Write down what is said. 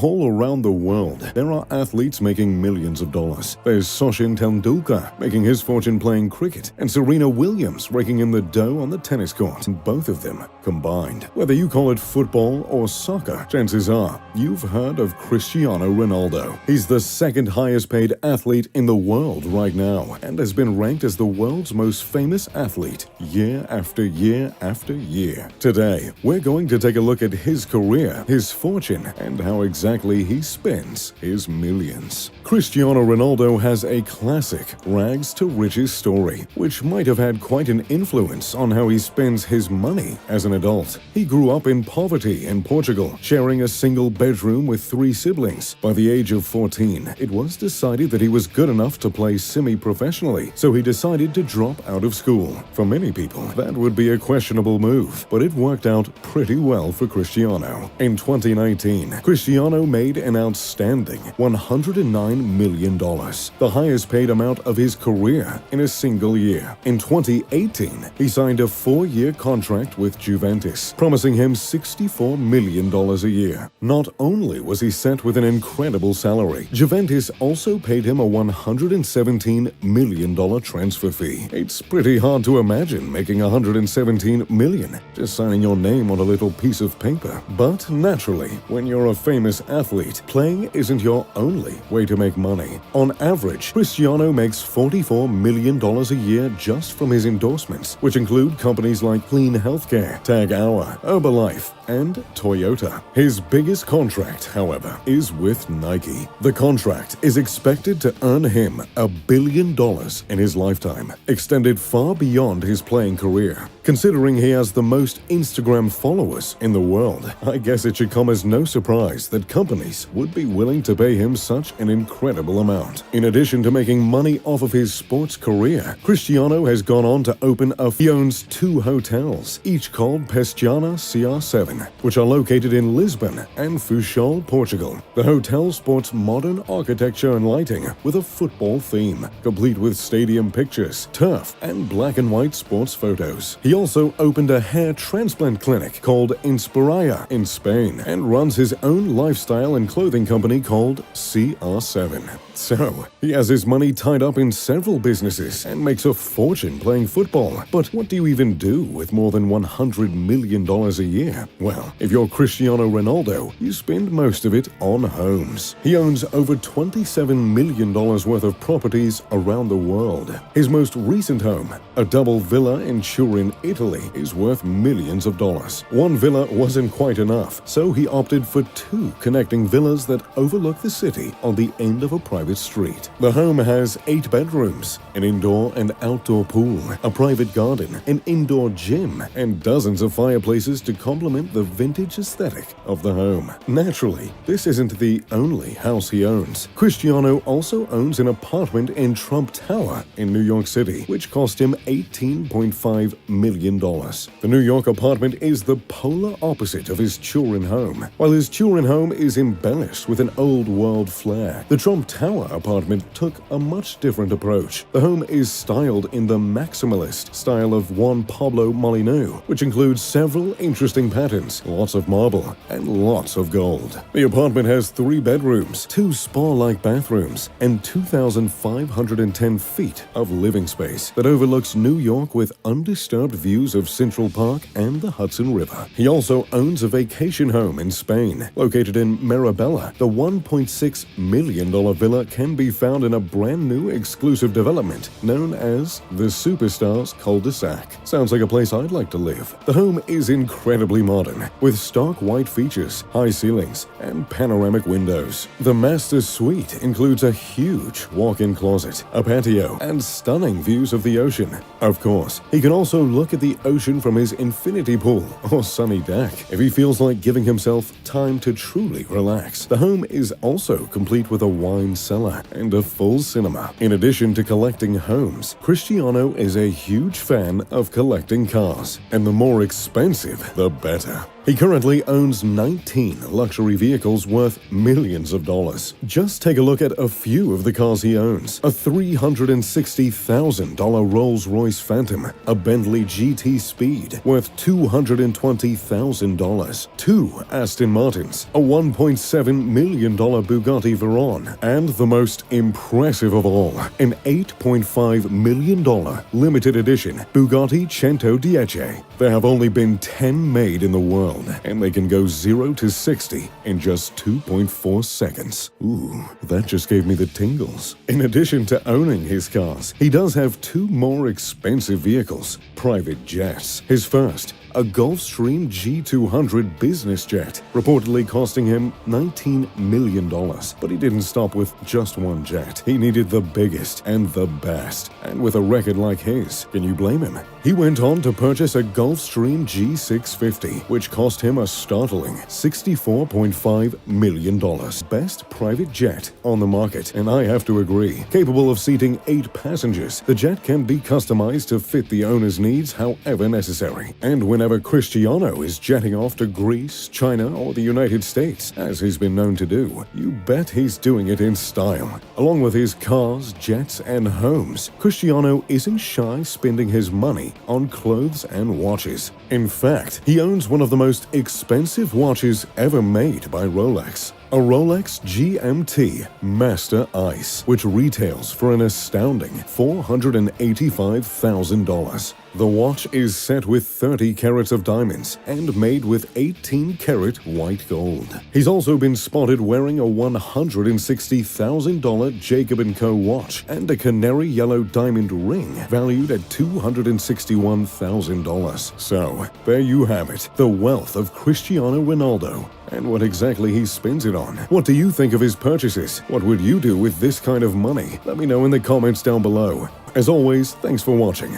All around the world, there are athletes making millions of dollars. There's Sachin Tendulkar making his fortune playing cricket, and Serena Williams raking in the dough on the tennis court. Both of them combined. Whether you call it football or soccer, chances are you've heard of Cristiano Ronaldo. He's the second highest paid athlete in the world right now, and has been ranked as the world's most famous athlete year after year after year. Today, we're going to take a look at his career, his fortune, and how exactly he spends his millions. Cristiano Ronaldo has a classic rags to riches story, which might have had quite an influence on how he spends his money as an adult. He grew up in poverty in Portugal, sharing a single bedroom with 3 siblings. By the age of 14, it was decided that he was good enough to play semi-professionally, so he decided to drop out of school. For many people, that would be a questionable move, but it worked out pretty well for Cristiano. In 2019, Cristiano made an outstanding $109 million, the highest paid amount of his career in a single year. In 2018, he signed a 4-year contract with Juventus, promising him $64 million a year. Not only was he set with an incredible salary, Juventus also paid him a $117 million transfer fee. It's pretty hard to imagine making $117 million just signing your name on a little piece of paper. But naturally, when you're a famous athlete, playing isn't your only way to make money. On average, Cristiano makes $44 million a year just from his endorsements, which include companies like Clean Healthcare, Tag Heuer, Herbalife, and Toyota. His biggest contract, however, is with Nike. The contract is expected to earn him $1 billion in his lifetime, extended far beyond his playing career. Considering he has the most Instagram followers in the world, I guess it should come as no surprise that companies would be willing to pay him such an incredible amount. In addition to making money off of his sports career, Cristiano has gone on to open he owns 2 hotels, each called Pestiana CR7, which are located in Lisbon and Funchal, Portugal. The hotel sports modern architecture and lighting with a football theme, complete with stadium pictures, turf, and black and white sports photos. He also opened a hair transplant clinic called Inspiraya in Spain and runs his own lifestyle and clothing company called CR7. So, he has his money tied up in several businesses and makes a fortune playing football. But what do you even do with more than $100 million a year? Well, if you're Cristiano Ronaldo, you spend most of it on homes. He owns over $27 million worth of properties around the world. His most recent home, a double villa in Turin, Italy, is worth millions of dollars. One villa wasn't quite enough, so he opted for 2 connecting villas that overlook the city on the end of a private street. The home has 8 bedrooms, an indoor and outdoor pool, a private garden, an indoor gym, and dozens of fireplaces to complement the vintage aesthetic of the home. Naturally, this isn't the only house he owns. Cristiano also owns an apartment in Trump Tower in New York City, which cost him $18.5 million. The New York apartment is the polar opposite of his Turin home. While his Turin home is embellished with an old-world flair, the Trump Tower apartment took a much different approach. The home is styled in the maximalist style of Juan Pablo Molyneux, which includes several interesting patterns, lots of marble, and lots of gold. The apartment has 3 bedrooms, 2 spa-like bathrooms, and 2,510 feet of living space that overlooks New York with undisturbed views of Central Park and the Hudson River. He also owns a vacation home in Spain, located in Marabella. The $1.6 million villa can be found in a brand new exclusive development known as the Superstars Cul-de-sac. Sounds like a place I'd like to live. The home is incredibly modern, with stark white features, high ceilings, and panoramic windows. The master suite includes a huge walk-in closet, a patio, and stunning views of the ocean. Of course, he can also look at the ocean from his infinity pool or sunny deck if he feels like giving himself time to truly relax. The home is also complete with a wine cellar and a full cinema. In addition to collecting homes, Cristiano is a huge fan of collecting cars, and the more expensive, the better. He currently owns 19 luxury vehicles worth millions of dollars. Just take a look at a few of the cars he owns. A $360,000 Rolls-Royce Phantom, a Bentley GT Speed worth $220,000, 2 Aston Martins, a $1.7 million Bugatti Veyron, and the most impressive of all, an $8.5 million limited edition Bugatti Cento Dieci. There have only been 10 made in the world, and they can go 0 to 60 in just 2.4 seconds. Ooh, that just gave me the tingles. In addition to owning his cars, he does have 2 more expensive vehicles, private jets. His first, a Gulfstream G200 business jet, reportedly costing him $19 million. But he didn't stop with just one jet. He needed the biggest and the best. And with a record like his, can you blame him? He went on to purchase a Gulfstream G650, which cost him a startling $64.5 million. Best private jet on the market, and I have to agree. Capable of seating 8 passengers, the jet can be customized to fit the owner's needs however necessary. And whenever Cristiano is jetting off to Greece, China, or the United States, as he's been known to do, you bet he's doing it in style. Along with his cars, jets, and homes, Cristiano isn't shy spending his money on clothes and watches. In fact, he owns one of the most expensive watches ever made by Rolex. A Rolex GMT Master Ice, which retails for an astounding $485,000. The watch is set with 30 carats of diamonds and made with 18-carat white gold. He's also been spotted wearing a $160,000 Jacob & Co. watch and a canary yellow diamond ring valued at $261,000. So, there you have it, the wealth of Cristiano Ronaldo. And what exactly he spends it on. What do you think of his purchases? What would you do with this kind of money? Let me know in the comments down below. As always, thanks for watching.